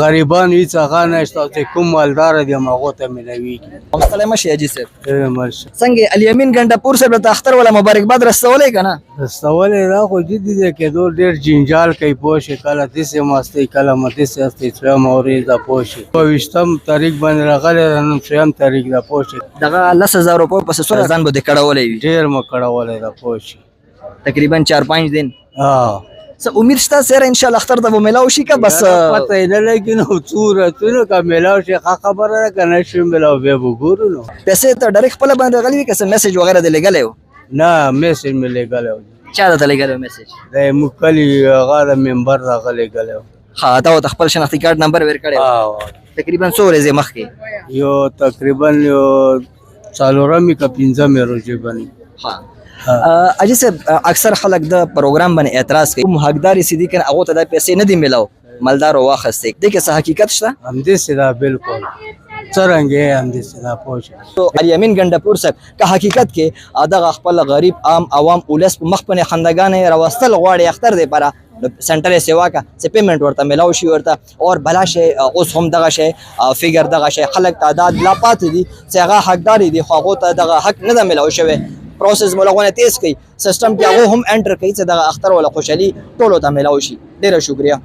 غریبان هیڅ هغه نشته چې کوم مالدار دي هغو ته ملاویږي. مستله مشي حاجي صاحب مرشه څنګه الیمین ګنډاپور صاحب ته اختر ولا مبارکباد رسولې کنه رسولې دا خو جدي دی کېدو ډېر جنجال کوي پوه شي کله داسې مستۍ کله داسې هستۍ څویم اورېز ده پوه شي 22 تاریخ باندې راغلی ده نن 3 تاریخ ده پوه شي دغه 10,000 روپۍ پسې څونه ځان به دې کړولی وي ډېر مو کړولی ده پوه شي تقریبا 4-5 دن څه امید شته سره ان شاء الله اختر ته به ملاو شي که بس پته یې نه لګي نو څو ورځونه که میلاو شي ښه خبره ده که نه شي میلاو بیا به ګورو نو پیسې ته ډایرکټ خپله باندې راغلي وي که څه میسج وغیره دې لیږلی و نه میسج مې لیږلی و چا درته لیږلی و میسج د زموږ کلي هغه د ممبر راغه لیږلی و ها تا ورته خپل شناختي کارت نمبر ور کړی تقریبا څو ورځې مخکې یو تقریبا یو څلورمې که پنځمې ورځې باندې ها اجي صاحب اکثر خلک د پروګرام باندې اعتراض کوي کوم حقداري سي دي کنه هغه ته د پیسې نه دی ملاو مالدار واخستې دغه څه حقیقت شته همدې دا بالکل څرنګه همدې دا پوښ تو الیمین ګنډاپور صاحب که حقیقت کې دغه خپل غریب عام عوام اولس په مخ باندې خندګانې راوستل غواړي اختر دی پره سنټر سیوا کا څه پیمنٹ ورته ملاو شي ورته اور بلا شي اوس هم دغه شي فیګر دغه شي خلک تعداد لا پاتې دي چې هغه حقداري دي خو هغه ته دغه حق نه ملاو شوی پروسس ملغونه تیز کوي سیستم کې هغه هم انټر کوي چې دغه اختر ولا خوشحالي ټولو ته ملاو شي. ډیره شکریا.